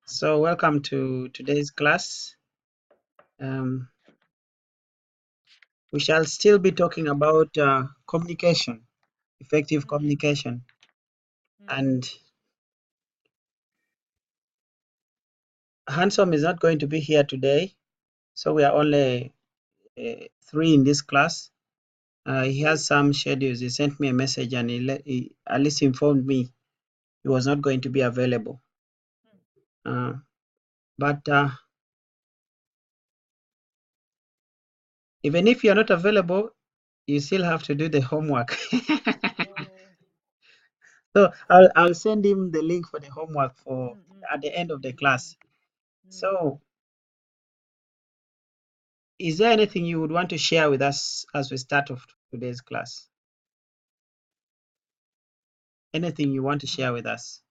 So welcome to today's class. We shall still be talking about communication, effective communication. And Handsome is not going to be here today, so we are only 3 in this class. He has some schedules. He sent me a message and he at least informed me he was not going to be available. But even if you're not available, you still have to do the homework. So I'll send him the link for the homework for at the end of the class. So is there anything you would want to share with us as we start off today's class? Anything you want to share with us?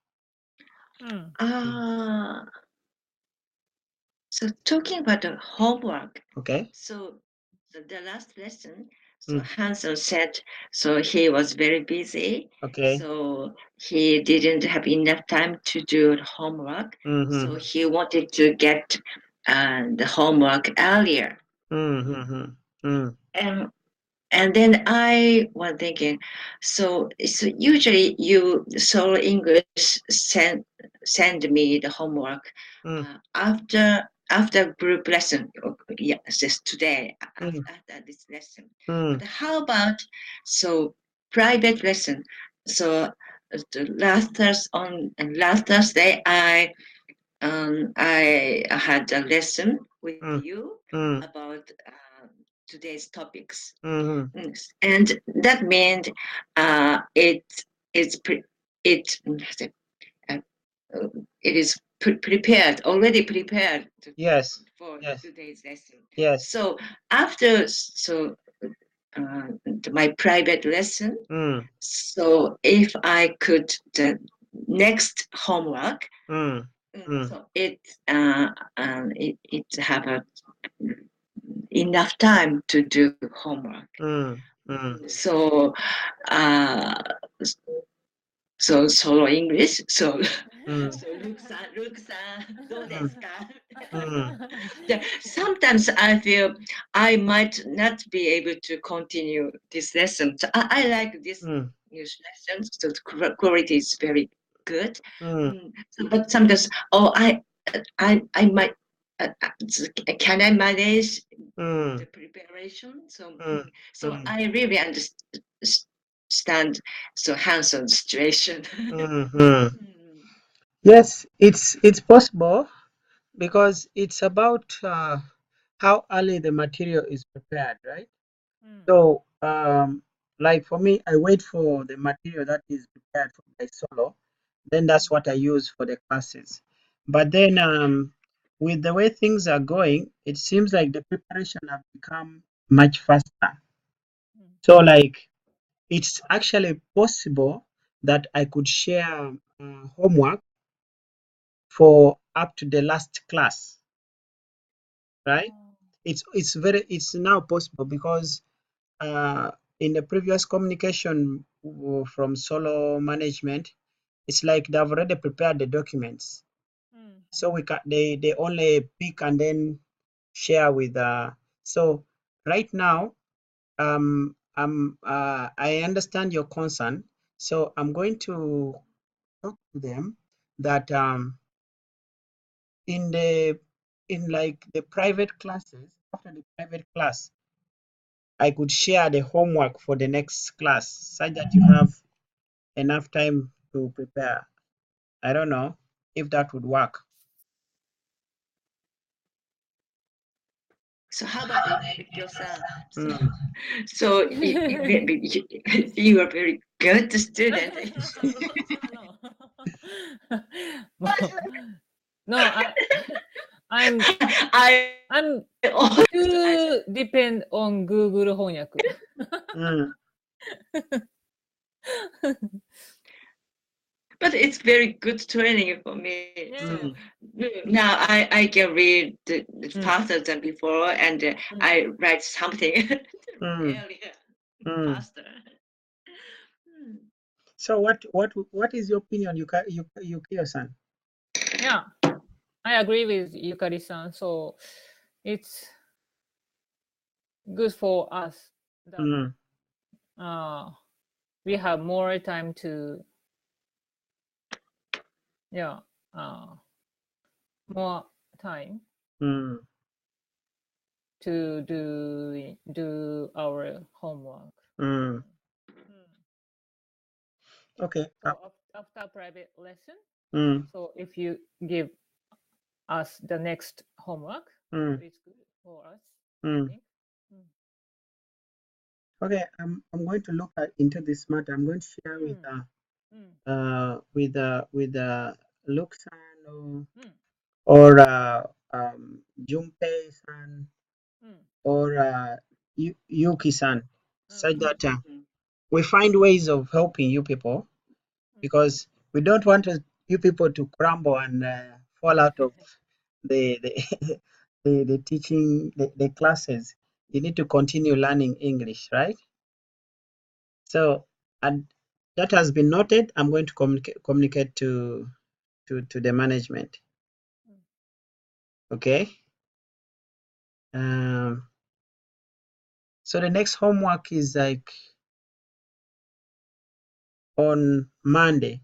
So talking about the homework. Okay. So the last lesson, so Hansel said, so he was very busy. Okay. So he didn't have enough time to do homework. So he wanted to get the homework earlier. And then I was thinking, so usually you solo English send me the homework after group lesson. Yes, today after this lesson. But how about so private lesson? So last Thursday I had a lesson with you about today's topics, and that meant it is already prepared Yes. for today's lesson. Yes. So after my private lesson, so if I could the next homework, so it have enough time to do homework. So so solo English. So sometimes I feel I might not be able to continue this lesson. So I like this English lesson. So the quality is very good. So, but sometimes, I might. Can I manage the preparation? So I really understand so Hanson's situation. Yes, it's possible because it's about how early the material is prepared, right? So like for me, I wait for the material that is prepared for my solo, then that's what I use for the classes. But then with the way things are going, it seems like the preparation have become much faster. So like it's actually possible that I could share homework for up to the last class, right? It's now possible because in the previous communication from solo management, it's like they've already prepared the documents, so they only pick and then share with so right now I understand your concern, so I'm going to talk to them that in like the private classes, after the private class, I could share the homework for the next class such that you have enough time to prepare. I don't know if that would work. So how about if you're so you are very good student. No, I'm too depend on Google 翻訳. But it's very good training for me. So now I can read faster than before, and I write something earlier, faster. So what is your opinion, Yukio-san? Yeah, I agree with Yukari-san. So it's good for us that we have more time to, yeah, more time to do our homework. Okay. So after private lesson, so if you give us the next homework, it's good for us, I think. Okay, I'm going to look into this matter. I'm going to share with Luke-san or Junpei-san or Yuki-san, such that we find ways of helping you people, because we don't want you people to crumble and fall out of the the teaching the classes. You need to continue learning English, right? So, and that has been noted. I'm going to communicate to the management. Okay. So the next homework is like on Monday.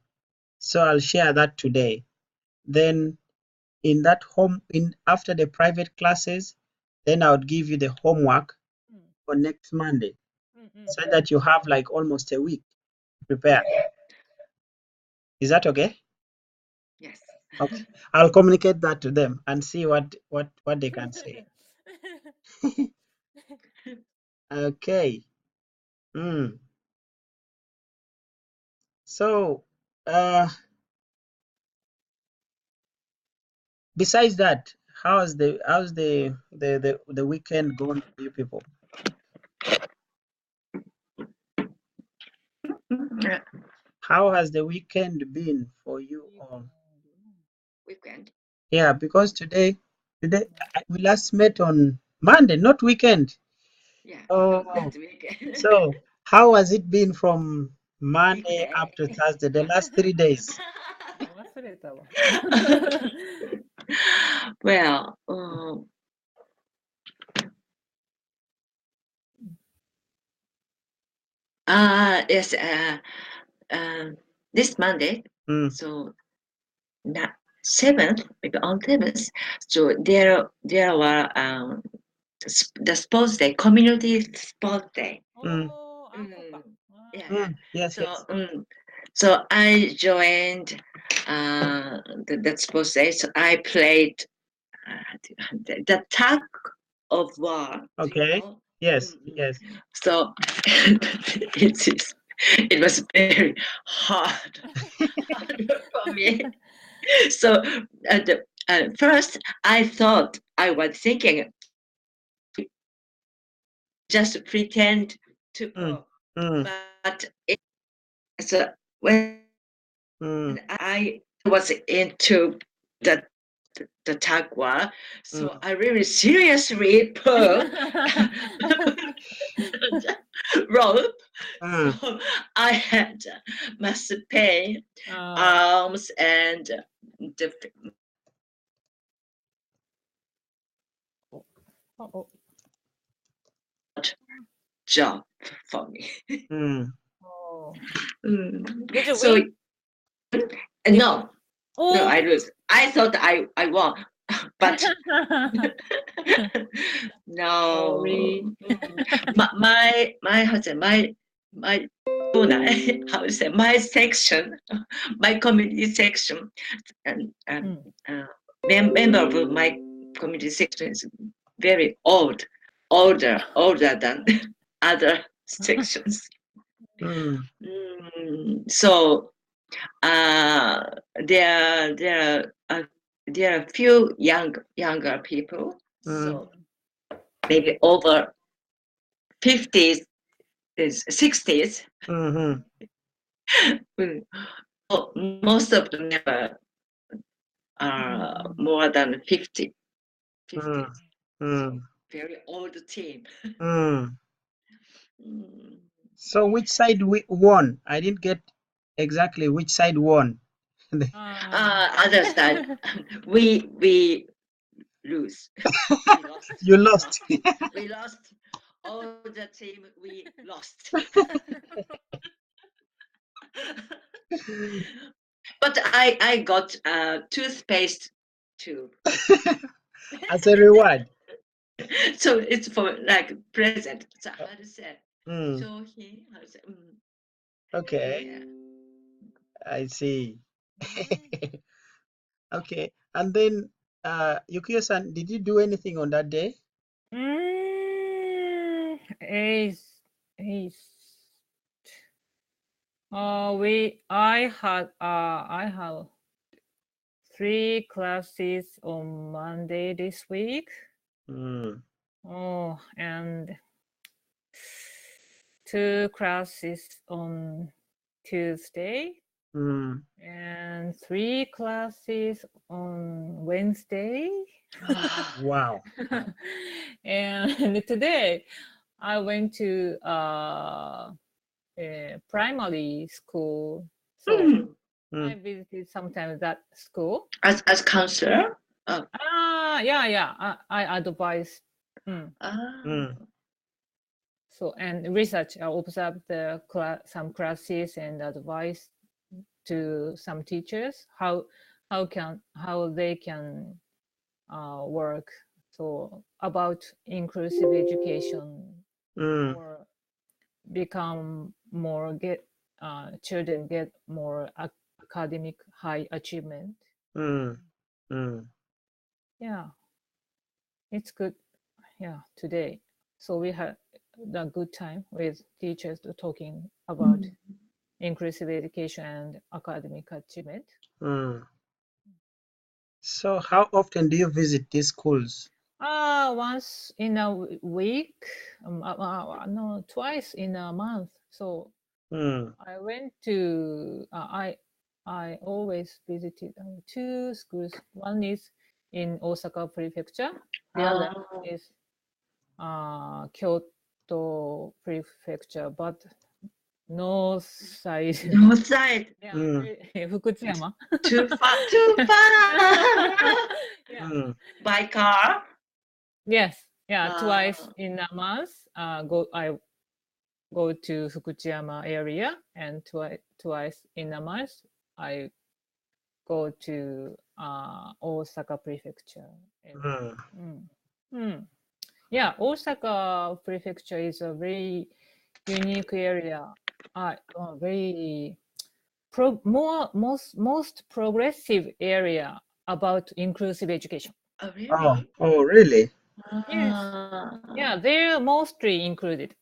So I'll share that today. Then in that after the private classes, then I would give you the homework for next Monday, so that you have like almost a week to prepare. Is that okay? Yes. Okay. I'll communicate that to them and see what they can say. Okay. So besides that, how's the weekend going for you people? How has the weekend been for you all? Weekend. Yeah, because today we last met on Monday, not weekend. Yeah. Oh, Not weekend. so how has it been from Monday Weekday. up to Thursday, the last 3 days? Well, yes, this Monday, so not 7th, maybe on 7th, so there were the sports day, community sports day. Yeah. Yes, So, yes. So I joined that sports day. So I played the tug of war. Okay. Yes, yes. So it was very hard for me. So first I thought, I was thinking, just pretend to go. But so when I was into the tug war, so I really seriously pulled the rope. So I had mass pain, arms, and the job for me. Did you So win? no, I lose. I thought I won, but no. My husband, my how to say, my section, my community section, and member of my community section is very older than other sections. So there are few younger people, so maybe over 50s, 60s. Most of the members are more than 50. So very old team. So which side won? I didn't get exactly which side won. Other side, we lose. We lost. You lost. We lost. All the team, we lost. But I got toothpaste too. As a reward. So it's for like present. So how to say? So he how to say? Okay. Yeah. I see. Okay. And then Yukio-san, did you do anything on that day? I had 3 classes on Monday this week. Oh, and 2 classes on Tuesday. And 3 classes on Wednesday. Wow. And today I went to a primary school. So I visited sometimes that school. As counselor? Yeah. I advise. So and research. I observed some classes and advice to some teachers how they can work. So about inclusive education or become more children get more academic high achievement. Yeah, it's good. Yeah, today. So we had a good time with teachers talking about inclusive education and academic achievement. So how often do you visit these schools? Once in a week. No, twice in a month. So I went to I always visited 2 schools. One is in Osaka Prefecture. The other is Kyoto Prefecture, but north side. North side. Yeah, Fukuchiyama. Too far. Too far. Yeah. By car. Yes. Yeah. Twice in a month. I go to Fukuchiyama area, and twice in a month I go to Osaka Prefecture area. Yeah, Osaka Prefecture is a very unique area. Very most progressive area about inclusive education. Oh really? Oh really? Yes. Yeah, they're mostly included.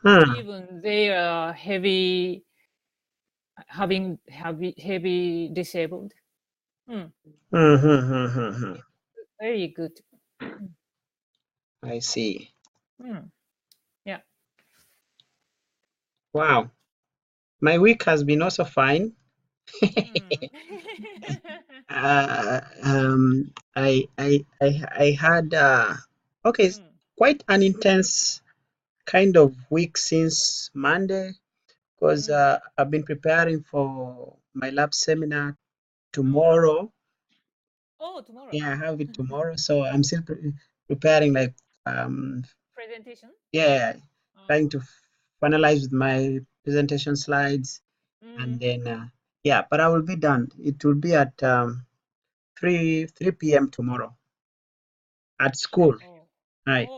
Even they are heavy disabled. Very good. I see. Yeah. Wow. My week has been also fine. I had quite an intense kind of week since Monday because I've been preparing for my lab seminar tomorrow. Tomorrow. Yeah, I have it tomorrow, so I'm still preparing like presentation. Yeah, trying to finalize with my presentation slides, and then yeah, but I will be done. It will be at 3 p.m. tomorrow at school. Right.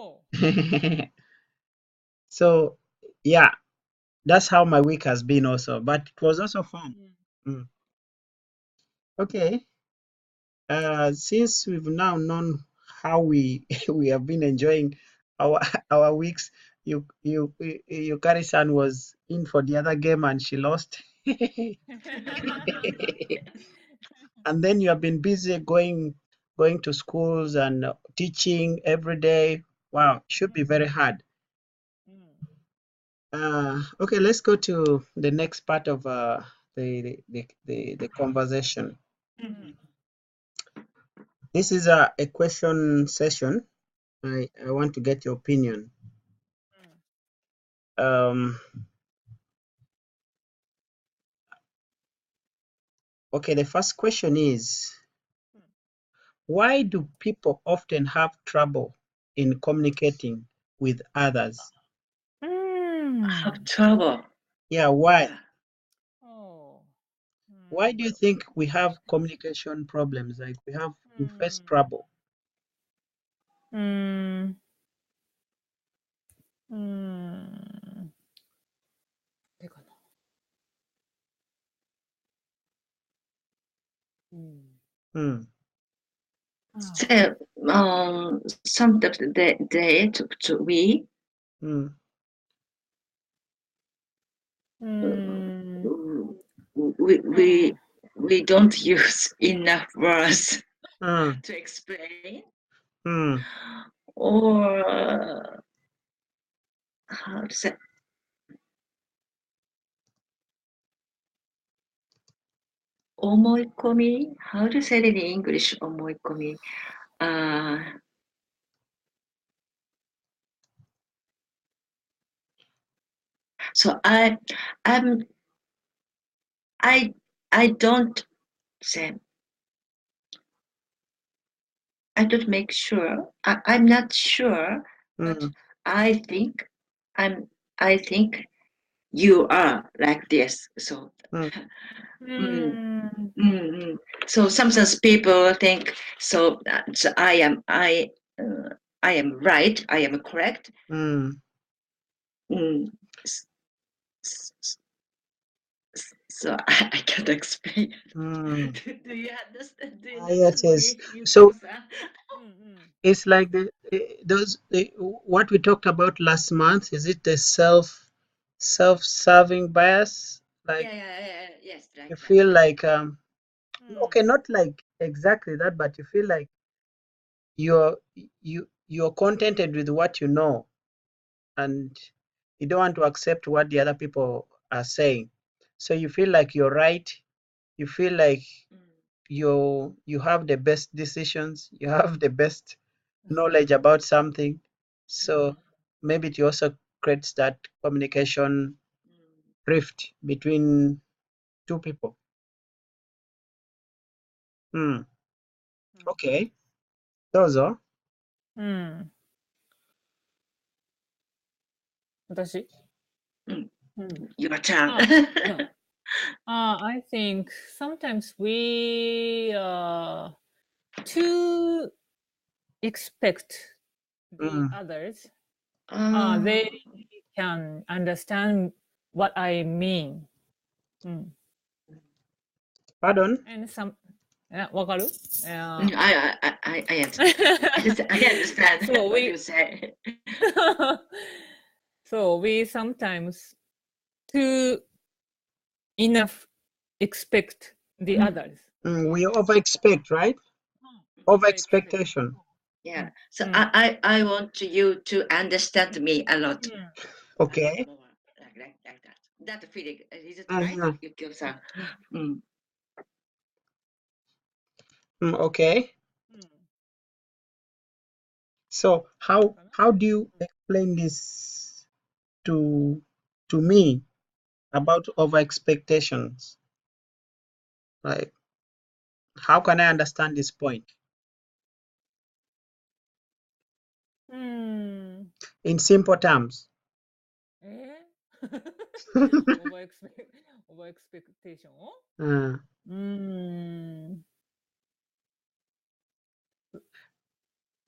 So yeah, that's how my week has been also, but it was also fun. Okay. Since we've now known how we we have been enjoying our our weeks, Yukari-san was in for the other game and she lost. And then you have been busy going to schools and teaching every day. Wow, should be very hard. Okay, let's go to the next part of the conversation. This is a question session. I want to get your opinion. Okay, the first question is, why do people often have trouble in communicating with others? Have trouble. Yeah, why? Yeah. Oh. Why do you think we have communication problems? Like we face trouble? うーん。うーん。てかな。Hmm. So, sometimes they to we Hmm. we don't use enough words Hmm. to explain, Hmm. or how to say, omoikomi. How to say it in English? Omoikomi. So I'm I don't say, I don't make sure. I'm not sure, but Hmm. I think I think you are like this. So, Hmm. so sometimes people think so. So I am right. I am correct. Hmm. Mm. So I can't explain. Hmm. Do you understand? Do you Yes, understand yes. me, you So Kyo-san? it's like what we talked about last month. Is it the self-serving bias? Like Yeah. Yes, you like that. feel like okay, not like exactly that, but you feel like you're you're contented with what you know, and you don't want to accept what the other people are saying. So you feel like you're right. You feel like you have the best decisions. You have the best knowledge about something. So maybe it also creates that communication rift between two people. Hmm. Okay. Those うん。私 Your turn. Yeah. I think sometimes we to expect the others. They can understand what I mean. Pardon? And some わかる I understand So what you we say. so we sometimes too enough expect the others. We over expect, right? Over expectation. Yeah. So I want you to understand me a lot. Okay. More like that. That feeling. Is it right, Uh-huh. Yukio-san? Okay. So how do you explain this to me about over expectations? Like how can I understand this point? In simple terms. Over expectation? Uh,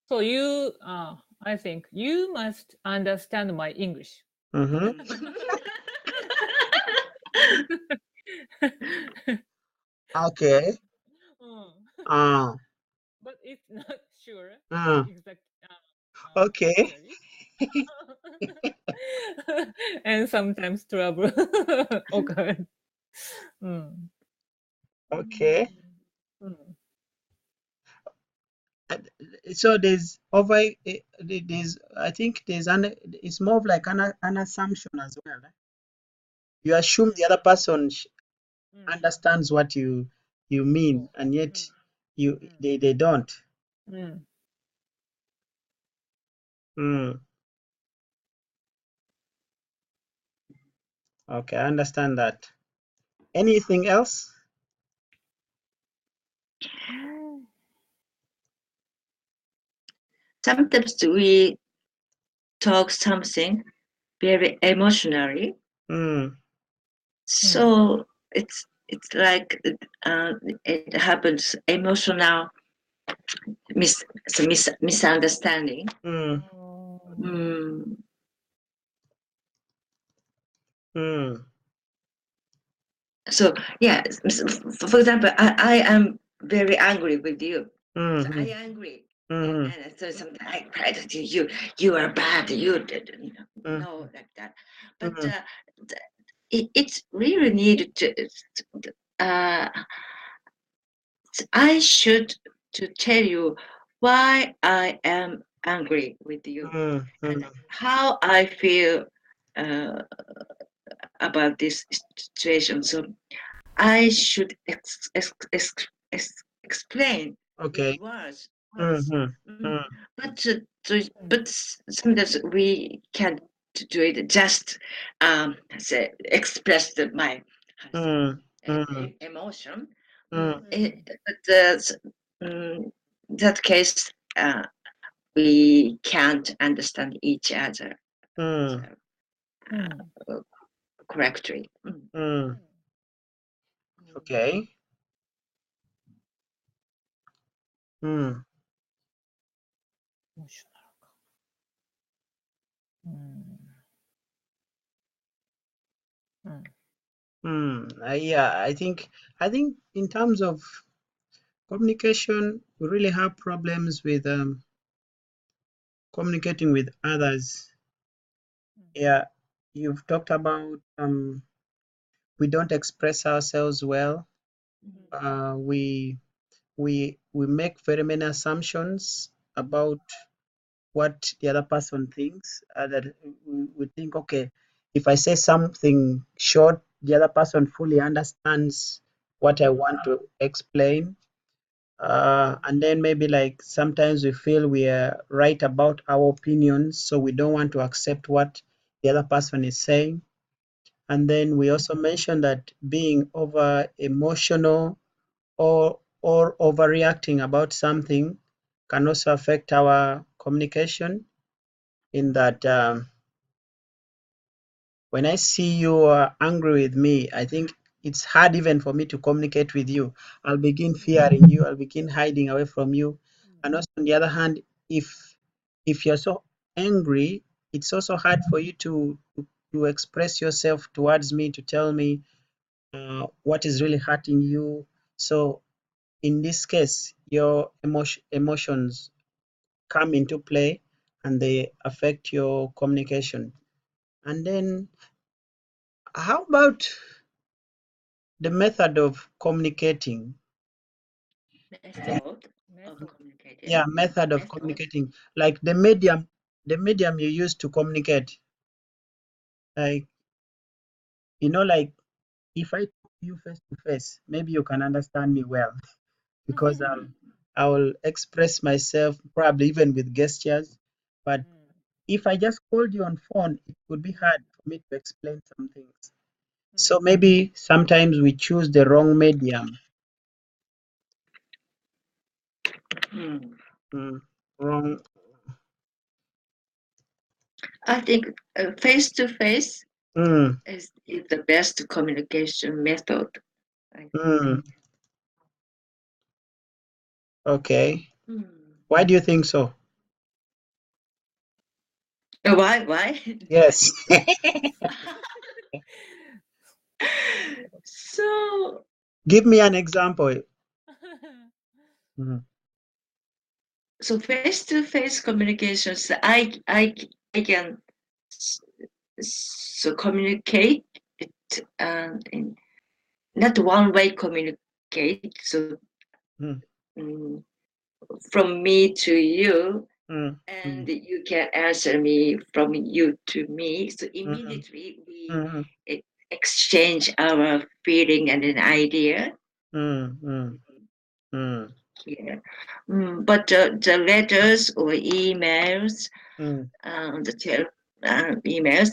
So you, I think you must understand my English. mhm. Okay. Uh, But it's not sure uh, exact okay. clearly. And sometimes trouble occurred. Okay. So there's I think there's it's more of like an assumption as well. Right? You assume the other person understands what you mean, and yet they don't. Mm. Okay, I understand that. Anything else? Sometimes we talk something very emotionally. So it's like it happens emotional misunderstanding. So yeah, for example, I am very angry with you. So I angry, and so sometimes I cry that you are bad. You no like that, but it's really needed to. I should to tell you why I am angry with you and how I feel about this situation. So I should explain with words. But sometimes we can't do it. Just say express my emotion. But that case, we can't understand each other correctly. Okay. Yeah, I think in terms of communication, we really have problems with communicating with others. Yeah, you've talked about we don't express ourselves well. We make very many assumptions about what the other person thinks. That we think, okay, if I say something short, the other person fully understands what I want to explain. And then maybe like sometimes we feel we are right about our opinions, so we don't want to accept what the other person is saying. And then we also mentioned that being over emotional or overreacting about something can also affect our communication, in that when I see you are angry with me, I think it's hard even for me to communicate with you. I'll begin fearing you, I'll begin hiding away from you. And also on the other hand, if you're so angry, it's also hard for you to express yourself towards me, to tell me what is really hurting you. So in this case, your emotions come into play and they affect your communication. And then how about the method of communicating? Method of communicating. Yeah, method of communicating. Like the medium you use to communicate. Like, like if I talk to you face to face, maybe you can understand me well because I will express myself probably even with gestures. But if I just called you on phone, it would be hard for me to explain some things. So maybe sometimes we choose the wrong medium. Wrong. I think face to face is the best communication method. Okay. Why do you think so? Why? Yes. So Give me an example. so face-to-face communications, I can so communicate it in not one-way communicate. So from me to you, and you can answer me from you to me. So immediately we exchange our feeling and an idea. Yeah. But the letters or emails, emails,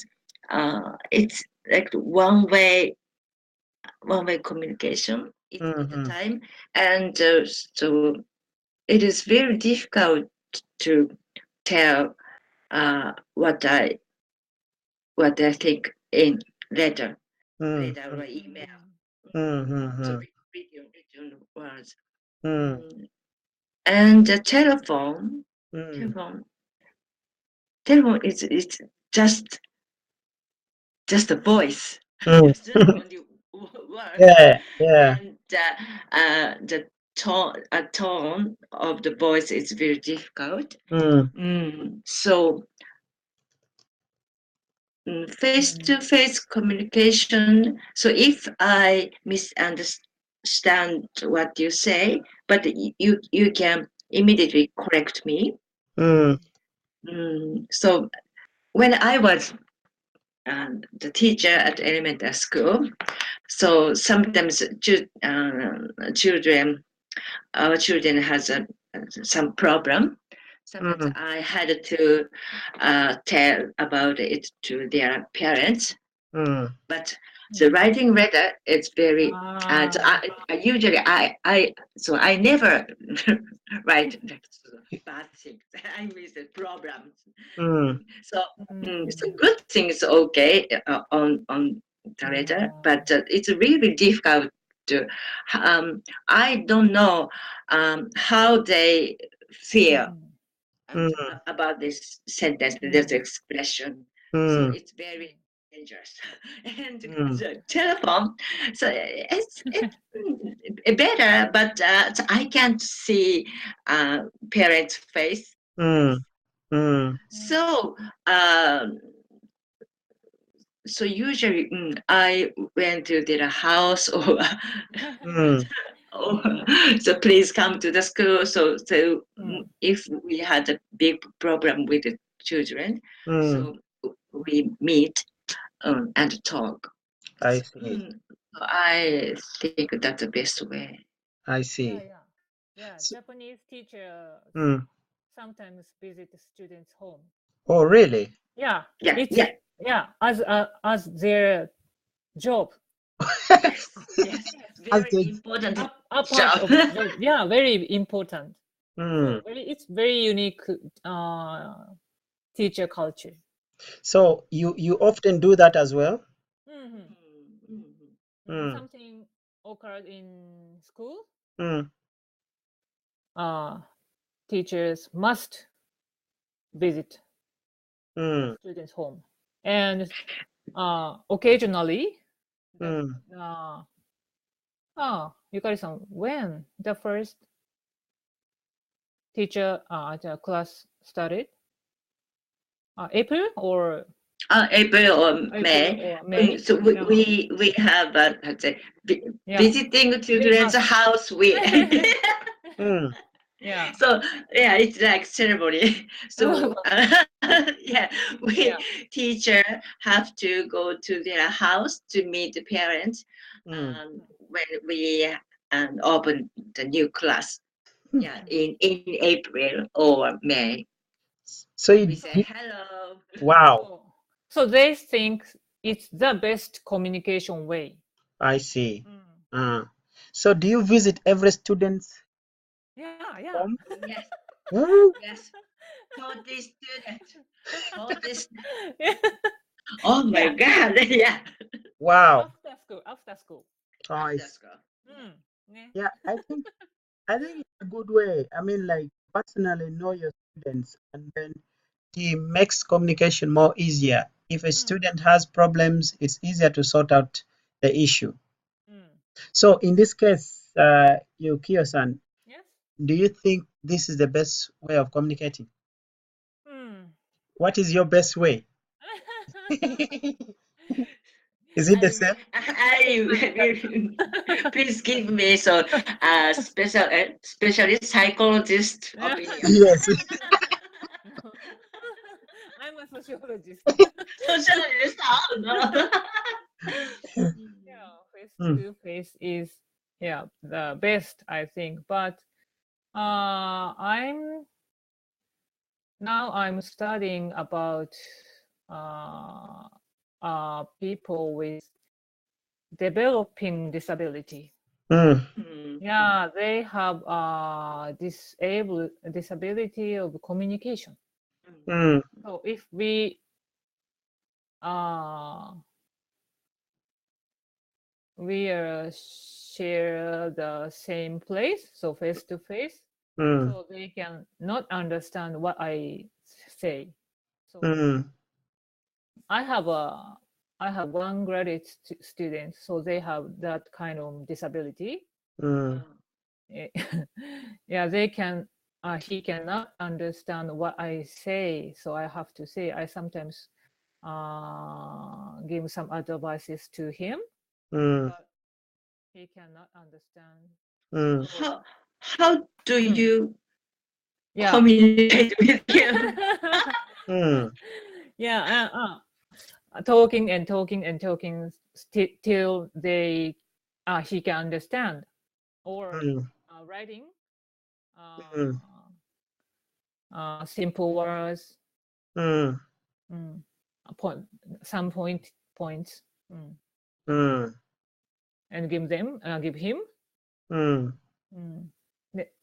it's like one way communication. it's the time, and so it is very difficult to tell what I think in letter or email. So written words. And the telephone is it's just a voice. Just only word. And the tone of the voice is very difficult. So face-to-face communication. So if I misunderstand what you say, but you can immediately correct me. So when I was the teacher at elementary school, so sometimes our children has some problem. Sometimes I had to tell about it to their parents. But the writing letter is very. So I never write bad things. I miss the problems. So good things okay on the letter, but it's really difficult to. I don't know how they feel about this sentence, this expression. So it's very dangerous. And the telephone, so it's better, but I can't see parents' face. So so usually I went to their house or so please come to the school. So if we had a big problem with the children, so we meet and talk. I see. I think that's the best way. I see. Yeah, Japanese teachers sometimes visit students' home. Oh, really? Yeah, yeah, as their job. Yes, very important job. Yeah, very important. So it's very unique teacher culture. So you often do that as well? Something occurred in school. Teachers must visit students' home, and occasionally, Yukari-san, when the first teacher the class started? April or April or May. So we have visiting children's house. So it's like ceremony. So we teacher have to go to their house to meet the parents when we open the new class. In April or May. So we say hello. Wow. So they think it's the best communication way. I see. So do you visit every student's home? Yes. Yes. For this student. Oh my God. Yeah. Wow. After school. Yeah, I think it's a good way. I mean, like, personally know your students, and then it makes communication more easier. If a student has problems, it's easier to sort out the issue. So in this case, Yukio-san, do you think this is the best way of communicating? What is your best way? Is it the same? Please give me specialist psychologist opinion. Yes. I'm a sociologist. Sociologist? Oh no. Face to face is the best, I think. But I'm studying about people with developing disability. Yeah, they have disability of communication. So if we share the same place, so face to face, so they can not understand what I say. So I have one graduate student, so they have that kind of disability. Yeah, they can. He cannot understand what I say, so I have to say. I sometimes give some advices to him, but he cannot understand. So, how do you yeah. communicate with him? Yeah, talking and talking and talking till he can understand, or writing simple words, some points, and give him,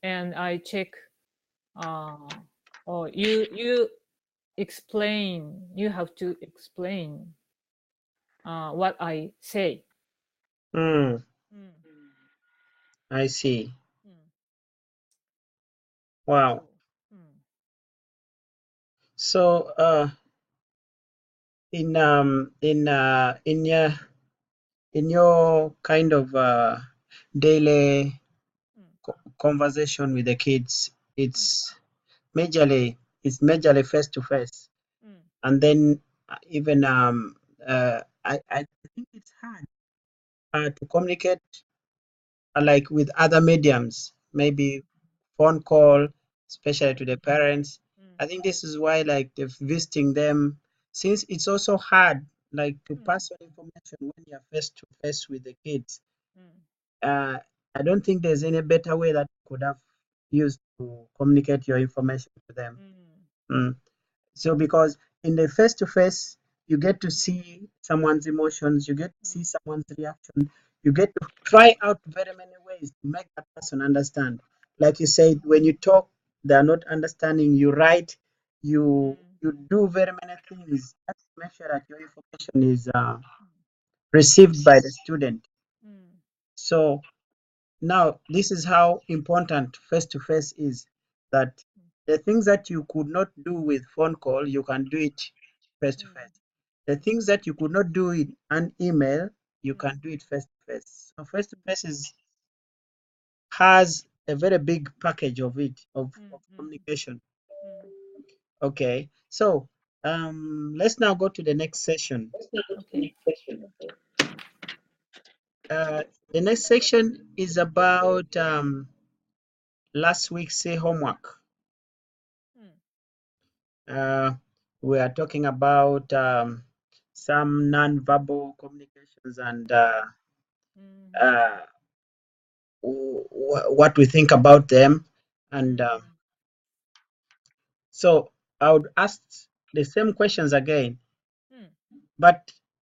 and I check. Oh, you explain. You have to explain what I say. I see. Wow. So, in your kind of daily conversation with the kids, it's majorly face to face, and then even I think it's hard to communicate like with other mediums, maybe phone call, especially to the parents. I think this is why like the visiting them, since it's also hard like to pass on information when you're face to face with the kids. I don't think there's any better way that you could have used to communicate your information to them. So because in the face to face, you get to see someone's emotions, you get to see someone's reaction, you get to try out very many ways to make that person understand. Like you said, when you talk, they are not understanding. You write, you do very many things just to make sure that your information is received by the student. So now this is how important face to face is. That the things that you could not do with phone call, you can do it face to face. The things that you could not do in an email, you can do it face to face. So face to face has a very big package of it of communication. Okay, so let's now go to the next session. Okay. The next section is about last week's homework. We are talking about some non-verbal communications and what we think about them. And so I would ask the same questions again. But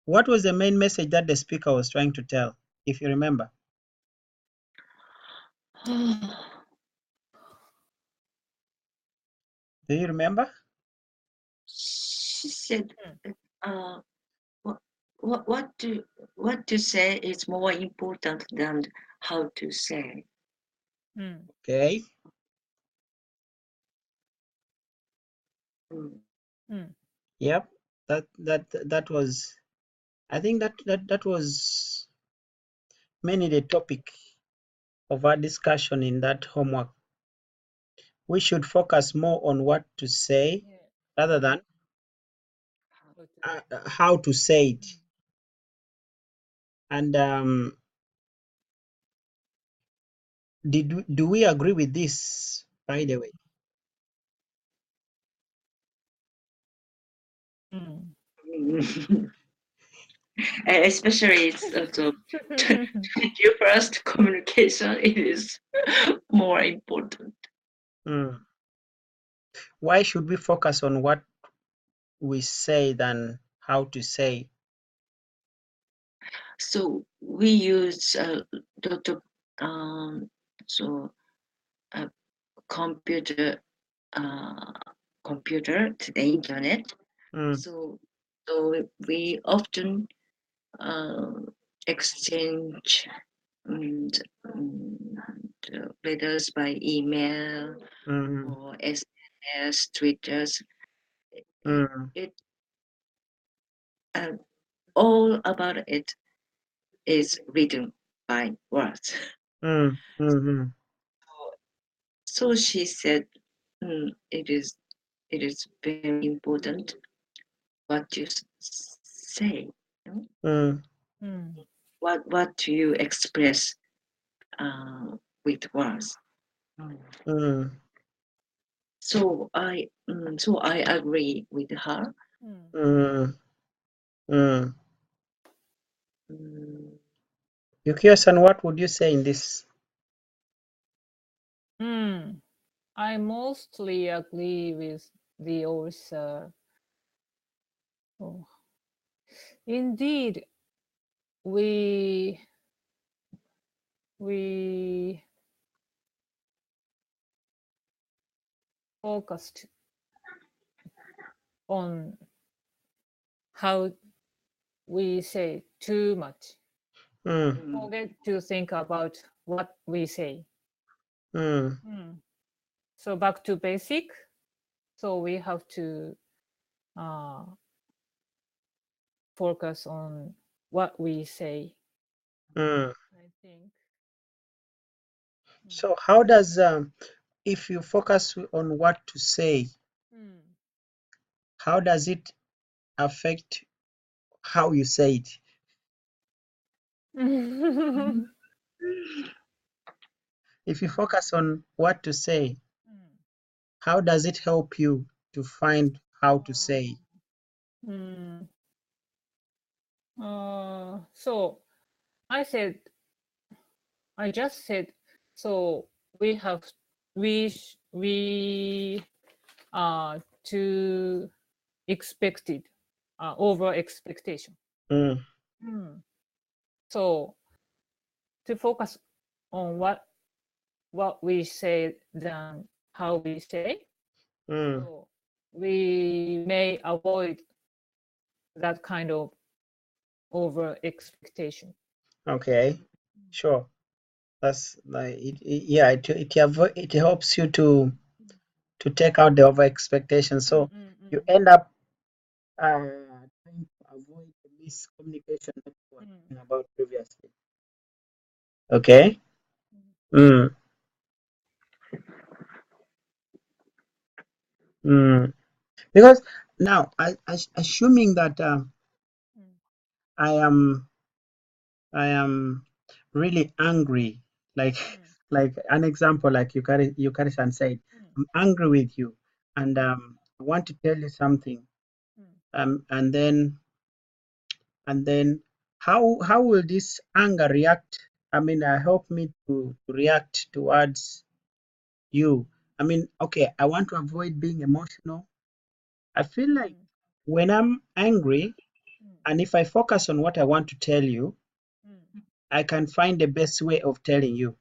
what was the main message that the speaker was trying to tell, if you remember? Do you remember? She said, what to say is more important than how to say. Okay. Yep. That was, I think that was mainly the topic of our discussion in that homework. We should focus more on what to say rather than how to say it. And do we agree with this, by the way? Especially it's also your first communication, it is more important. Why should we focus on what we say than how to say? So we use a lot of So a computer, computer to the internet. So we often exchange letters by email or SMS, Twitters. It all about it is written by words. So she said, it is very important what you say. You know? What do you express with words? So I agree with her. Yukiyo-san, what would you say in this? I mostly agree with the author. Oh. Indeed, we focused on how we say too much. Forget to think about what we say. So back to basic. So we have to focus on what we say. I think. So how does if you focus on what to say, how does it affect how you say it? If you focus on what to say, how does it help you to find how to say? So I just said, so we have too expected, over expectation. So to focus on what we say than how we say, so we may avoid that kind of over expectation. Okay, sure. That's like it helps you to take out the over expectation. So you end up trying to avoid the miscommunication that we were talking about previously. Okay. Because now, assuming that I am really angry, like an example, like Yukari-san said, I'm angry with you, and I want to tell you something, and then how will this anger react? I mean, help me to react towards you. I mean, okay, I want to avoid being emotional. I feel like when I'm angry, and if I focus on what I want to tell you, I can find the best way of telling you.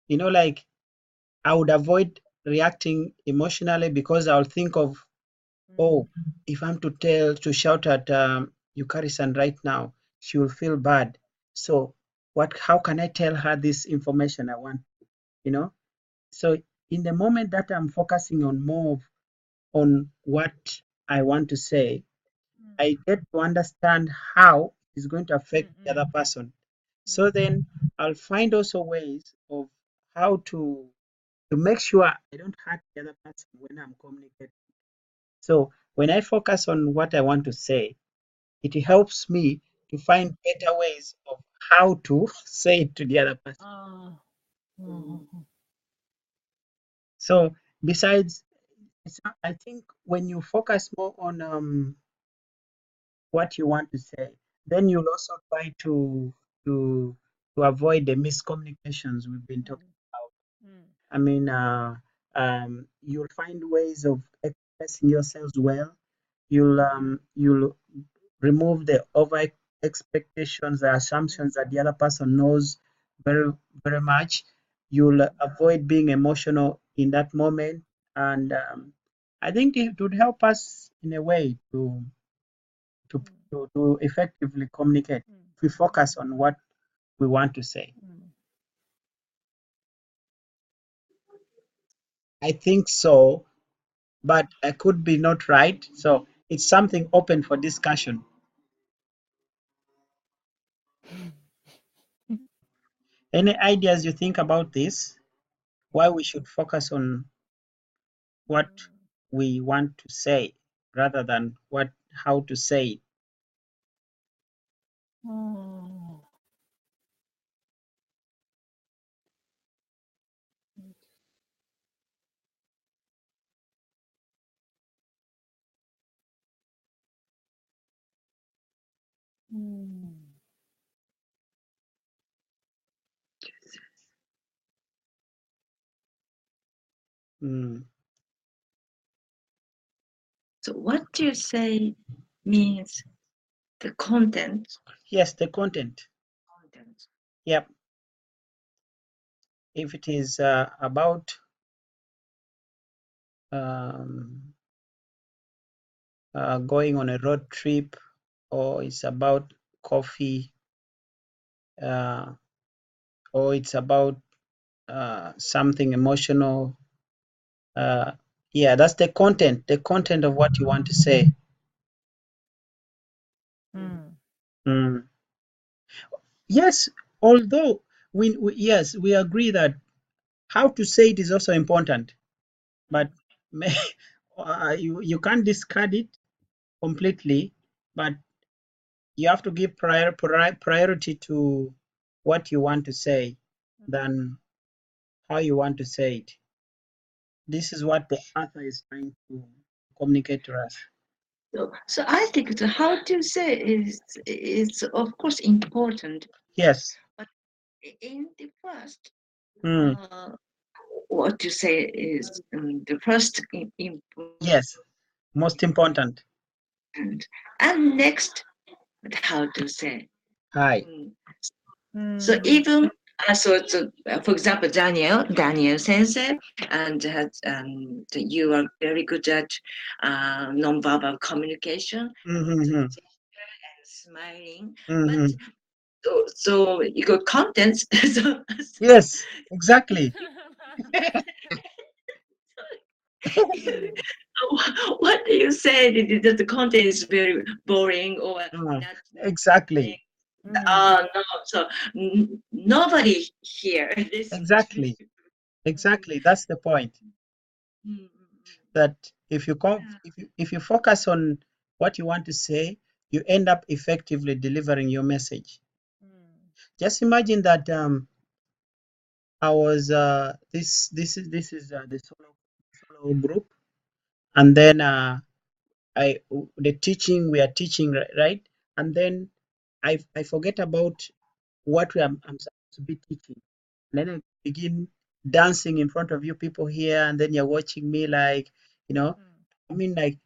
You know, like I would avoid reacting emotionally because I'll think of, oh, if I'm to shout at Yukari-san right now, she will feel bad. So how can I tell her this information I want, you know? So in the moment that I'm focusing on on what I want to say, I get to understand how it's going to affect the other person. So then I'll find also ways of how to make sure I don't hurt the other person when I'm communicating. So when I focus on what I want to say, it helps me to find better ways of how to say it to the other person. So besides, I think when you focus more on what you want to say, then you'll also try to avoid the miscommunications we've been talking about. I mean, you'll find ways of expressing yourselves well. You'll remove the over expectations, the assumptions that the other person knows very, very much. You'll avoid being emotional in that moment. And I think it would help us in a way to effectively communicate. If we focus on what we want to say. I think so, but I could be not right. So it's something open for discussion. Any ideas you think about this? Why we should focus on what we want to say rather than how to say it? Oh. Mm. So what do you say means the content? Yes, the content. Content. Yep. If it is about going on a road trip, or it's about coffee, or it's about something emotional. Yeah, that's the content of what you want to say. Mm. Yes, although yes, we agree that how to say it is also important, but you can't discard it completely, but you have to give priority to what you want to say than how you want to say it. This is what the author is trying to communicate to us. So I think the how to say is of course important. Yes. But in the first, Mm. what you say is the first Yes, most important. and next, how to say. Hi. So even for example, Daniel Sensei, and you are very good at nonverbal communication, and smiling, but so you got contents. Yes, exactly. What do you say that the content is very boring or not? Exactly. No, so nobody here listen to you. Exactly. That's the point. That if you focus on what you want to say, you end up effectively delivering your message. Just imagine that I was this is the solo group, and then the teaching we are teaching, right, and then I forget about what I'm supposed to be teaching. And then I begin dancing in front of you people here, and then you're watching me like, I mean, like,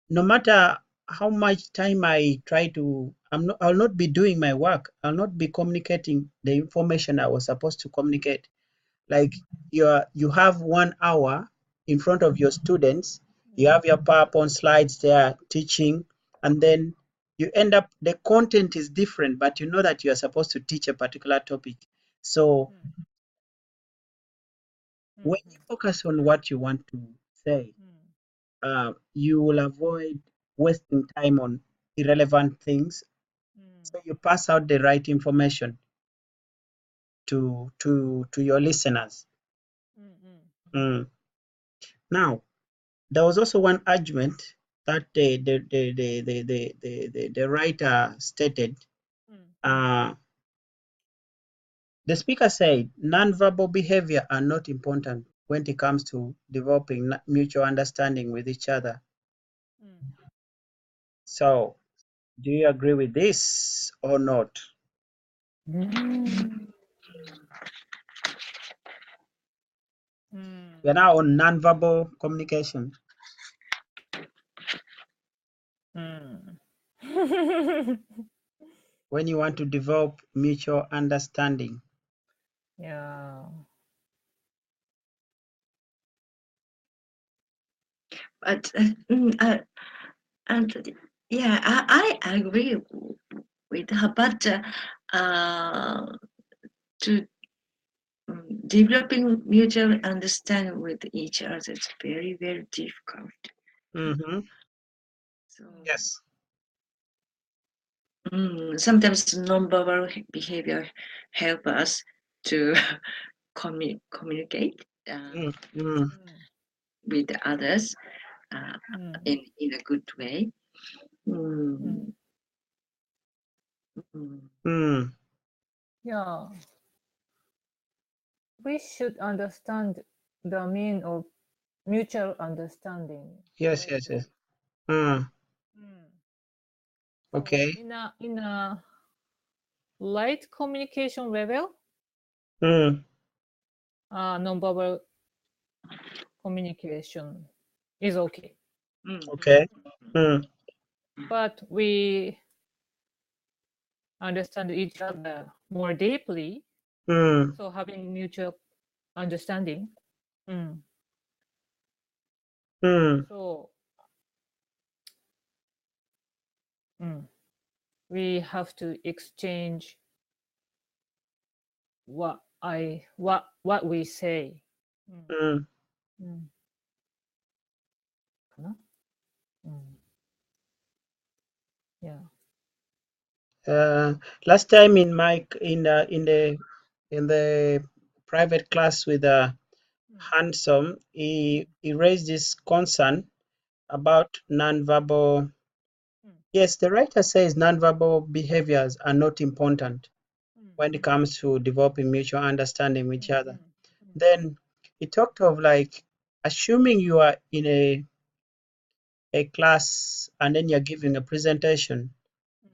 no matter how much time I try to, I'll not be doing my work. I'll not be communicating the information I was supposed to communicate. Like you have 1 hour in front of your students, you have your PowerPoint slides there teaching, and then you end up the content is different, but you know that you are supposed to teach a particular topic. So when you focus on what you want to say, you will avoid wasting time on irrelevant things. So you pass out the right information to your listeners. Now, there was also one argument that the writer stated. The speaker said nonverbal behavior are not important when it comes to developing mutual understanding with each other. So, do you agree with this or not? We are now on nonverbal communication. when you want to develop mutual understanding. Yeah. But and yeah, I agree with her. But to developing mutual understanding with each other is very, very difficult. Mm-hmm. So Yes. sometimes non-verbal behavior help us to communicate with others in a good way. Yeah. We should understand the meaning of mutual understanding. Yes, yes, yes. Okay. So in a light communication level, nonverbal communication is okay. Okay. But we understand each other more deeply. So having mutual understanding. So we have to exchange what we say. Yeah. Last time in the private class with Handsome, he raised this concern about nonverbal. Yes, the writer says nonverbal behaviors are not important when it comes to developing mutual understanding with each other. Then he talked of like assuming you are in a class and then you're giving a presentation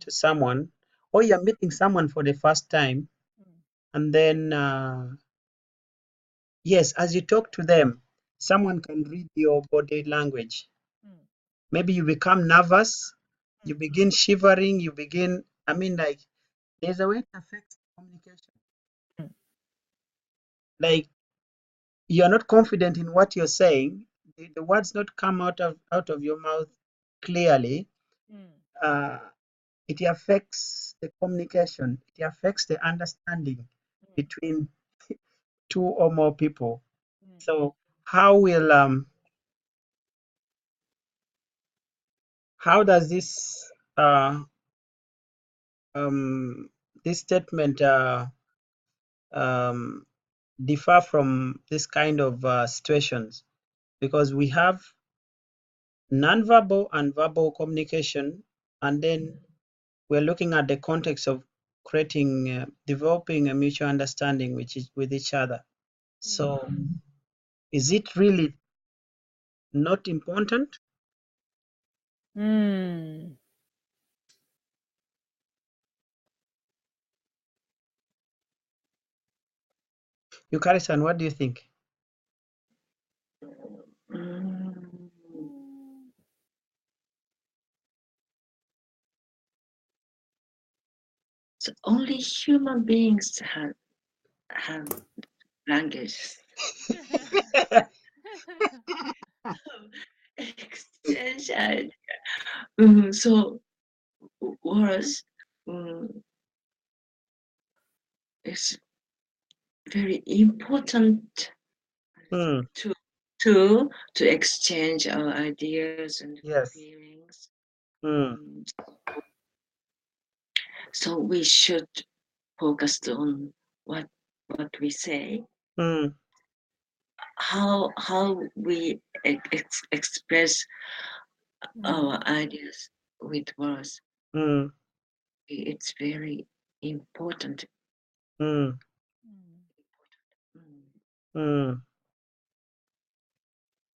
to someone, or you're meeting someone for the first time, and then yes, as you talk to them, someone can read your body language. Maybe you become nervous, you begin shivering, like there's a way it affects communication. Like you're not confident in what you're saying, the words not come out of your mouth clearly. It affects the communication, it affects the understanding between two or more people. So how does uh, this statement um, differ from this kind of situations? Because we have nonverbal and verbal communication, and then we're looking at the context of creating, developing a mutual understanding with each other. So, is it really not important? Yukari-san, what do you think? So only human beings have language. Exchange idea. So words is very important to exchange our ideas and feelings. So we should focus on what we say, how we express our ideas with words. It's very important.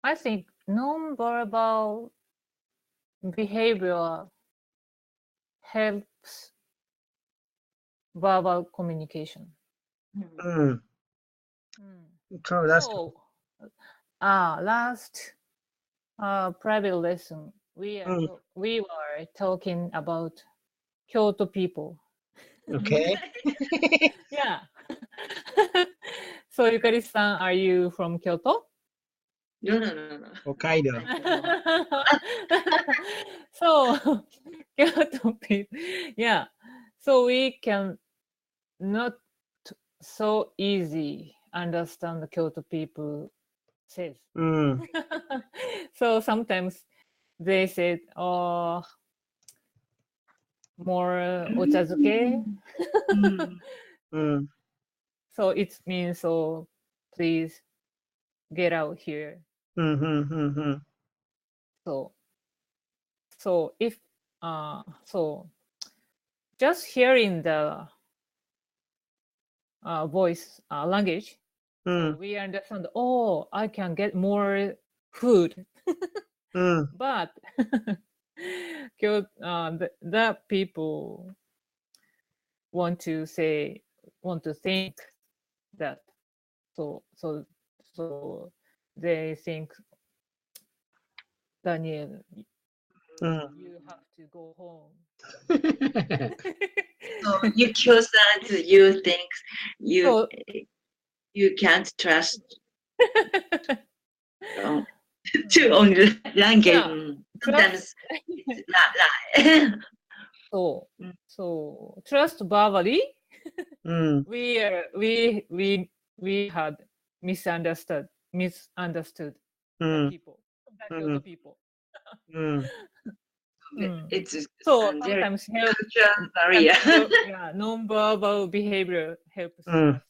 I think non-verbal behavior helps verbal communication. True, that's so, last private lesson, we were talking about Kyoto people. Okay. Yeah. So Yukari-san, are you from Kyoto? No. Hokkaido. So Kyoto people, yeah. So we can not so easy understand the Kyoto people says. So sometimes they said, "Oh, more ochazuke." So it means, so please get out here. So if so just hearing the voice language, so we understand, oh, I can get more food. But the people want to think that, so they think, Daniel, you have to go home. So you choose that you think you can't trust to only language. Yeah, Sometimes it's not lie. So trust verbally. We had misunderstood the people, the Kyoto people. It's So very sometimes help cultural barrier. yeah, non-verbal behavior helps us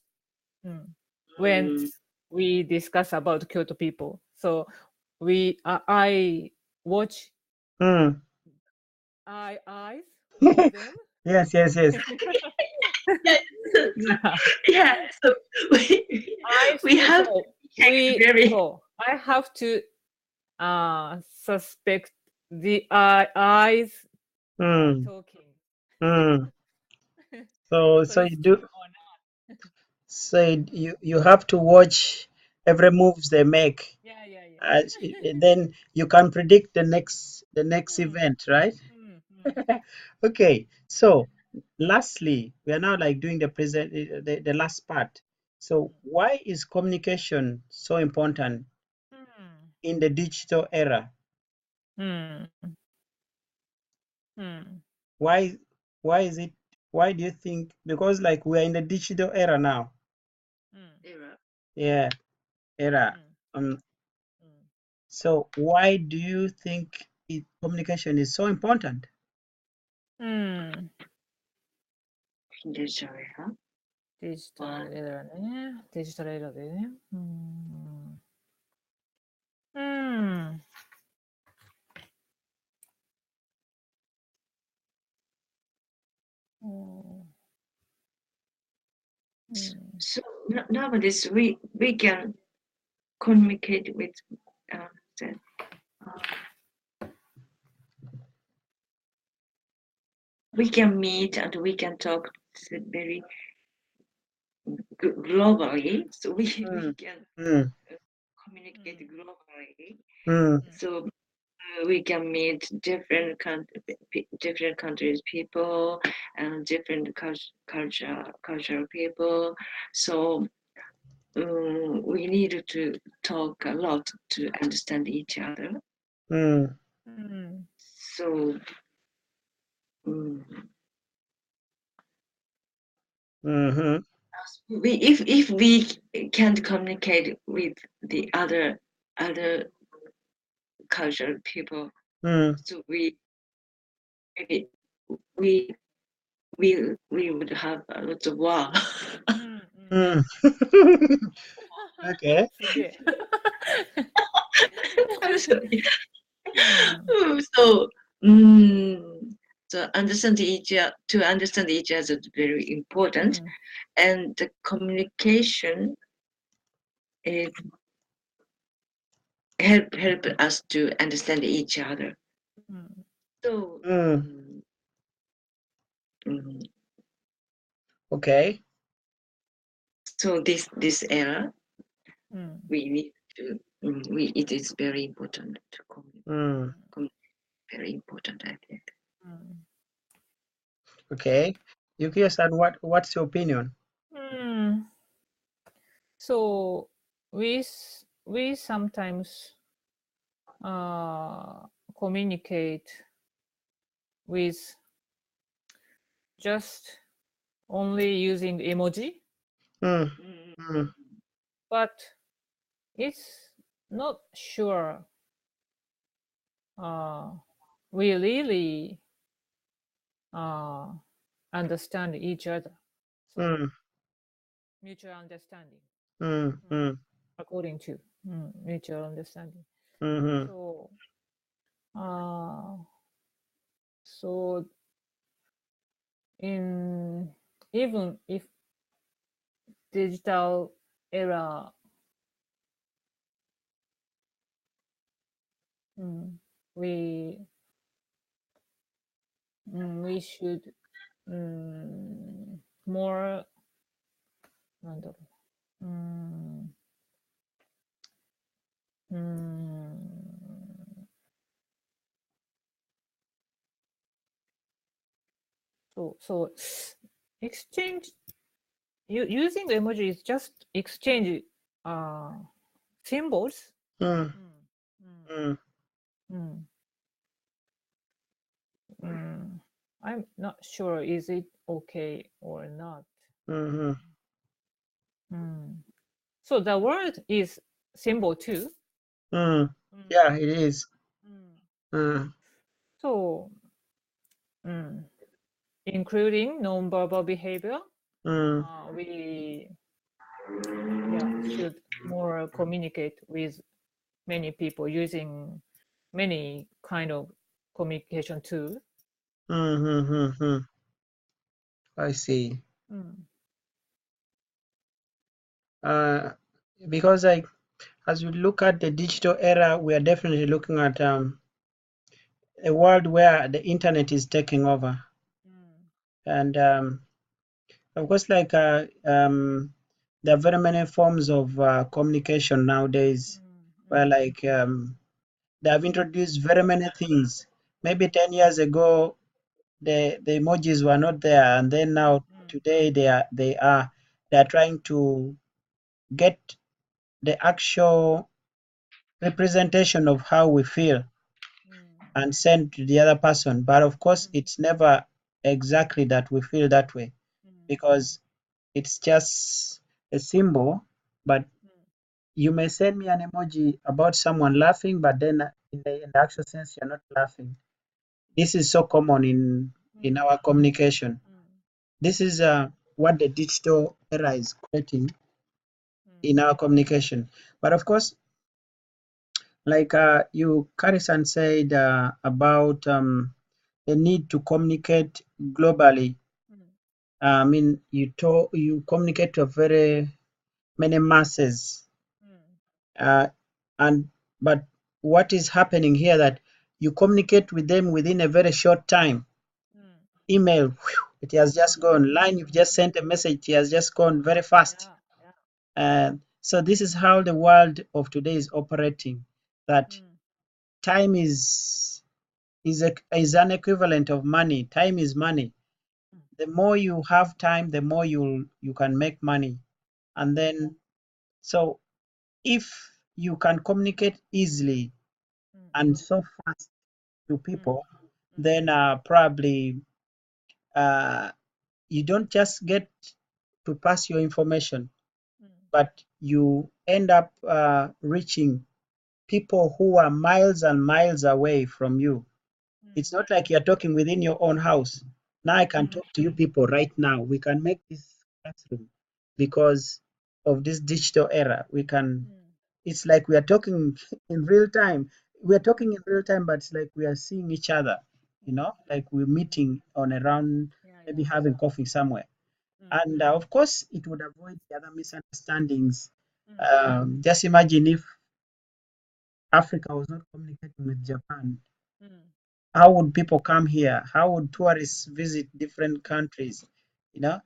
when we discuss about Kyoto people. So I watch eyes of them. Yes. Yeah. So we have so I have to suspect the eyes talking. So you do. So you have to watch every moves they make. Yeah. Then you can predict the next event, right? Okay. So lastly, we are now like doing the present, the last part. So why is communication so important in the digital era? Why is it? Why do you think? Because like we are in the digital era now. Yeah, era. So why do you think communication is so important? デジタルエラデジタルエラーね。デジタルエラーでね。So nowadays we can communicate with we can meet and we can talk very globally. So we can communicate globally. So we can meet different countries people and different cultural people. So we need to talk a lot to understand each other. So if we can't communicate with the other cultural people, so we would have a lot of war. Okay. I'm sorry. So understand to understand each other is very important, and the communication is help us to understand each other. So okay. So this era, we need to it is very important to communicate. Very important, I think. Okay. Yukiya-san, what's your opinion? So we sometimes communicate with just only using emoji, but it's not sure we really understand each other. So mutual understanding, according to mutual understanding. So so in even if digital era we should more なんだろうso exchange using emoji is just exchange symbols. I'm not sure is it okay or not. So the word is symbol too. Yeah, it is. So including non-verbal behavior, we should more communicate with many people using many kind of communication tools. I see. Because as we look at the digital era, we are definitely looking at a world where the internet is taking over, and of course, like there are very many forms of communication nowadays, where like they have introduced very many things. Maybe 10 years ago, the emojis were not there, and then now today they are trying to get the actual representation of how we feel and send to the other person. But of course, it's never exactly that we feel that way, because it's just a symbol. But you may send me an emoji about someone laughing, but then in the actual sense, you're not laughing. This is so common in our communication. This is what the digital era is creating in our communication. But of course, like you, Karisan, said about the need to communicate globally. I mean, you communicate to very many masses, and but what is happening here that you communicate with them within a very short time. Email, whew, it has just gone. Line, you've just sent a message, it has just gone very fast. So this is how the world of today is operating. That time is an equivalent of money. Time is money. The more you have time, the more you can make money. And then, so if you can communicate easily and so fast to people, then probably you don't just get to pass your information, but you end up reaching people who are miles and miles away from you. It's not like you're talking within your own house. Now I can talk to you people right now. We can make this classroom because of this digital era. We can, it's like we are talking in real time. We are talking in real time, but it's like we are seeing each other, like we're meeting on a round, maybe having coffee somewhere. And of course, it would avoid the other misunderstandings. Just imagine if Africa was not communicating with Japan. How would people come here? How would tourists visit different countries? You know,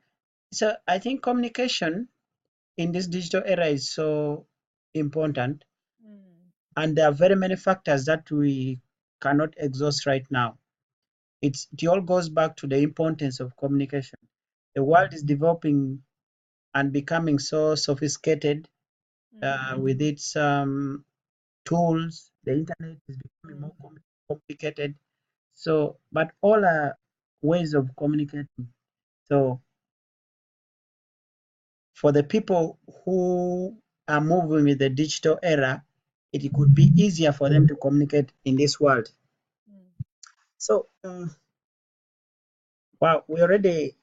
so I think communication in this digital era is so important, and there are very many factors that we cannot exhaust right now. It all goes back to the importance of communication. the world is developing and becoming so sophisticated with its tools. The internet is becoming more complicated. So, but all are ways of communicating. So, for the people who are moving with the digital era, it could be easier for them to communicate in this world. So, wow, we're already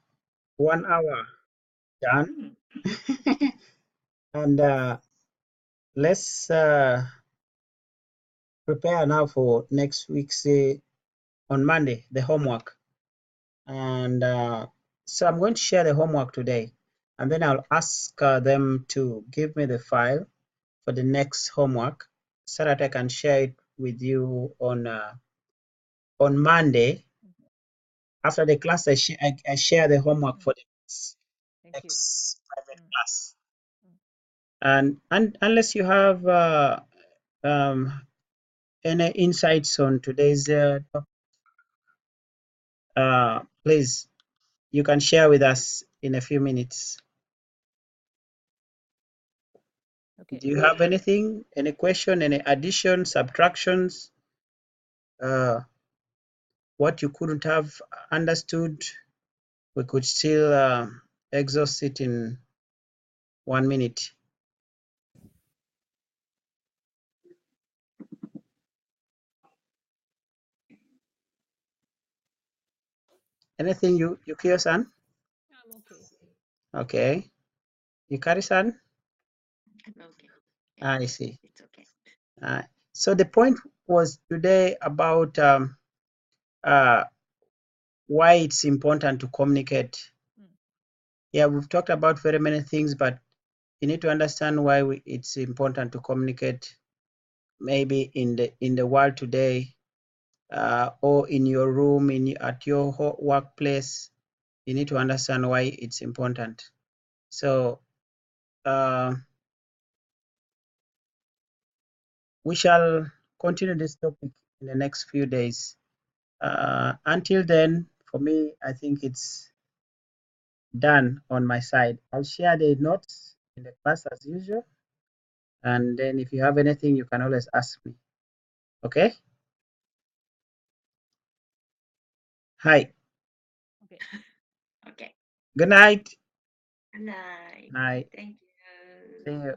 1 hour done, and let's prepare now for next week's on Monday, the homework. And so I'm going to share the homework today, and then I'll ask them to give me the file for the next homework so that I can share it with you on Monday. After the class, I share the homework for the next private class. And unless you have um, any insights on today's topic, please, you can share with us in a few minutes. Okay. Do you have anything, any question, any addition, subtractions, what you couldn't have understood? We could still exhaust it in 1 minute. Anything, Yukio-san? I'm okay. Okay. Yukari-san? Okay. I see. It's okay. So the point was today about uh, why it's important to communicate. Yeah, we've talked about very many things, but you need to understand why it's important to communicate. Maybe in the world today, or in your room, at your workplace, you need to understand why it's important. So we shall continue this topic in the next few days. Until then, for me, I think it's done on my side. I'll share the notes in the class as usual. And then if you have anything, you can always ask me. Okay? Hi. Okay. Okay. Good night. Good night. Night. Thank you. See you.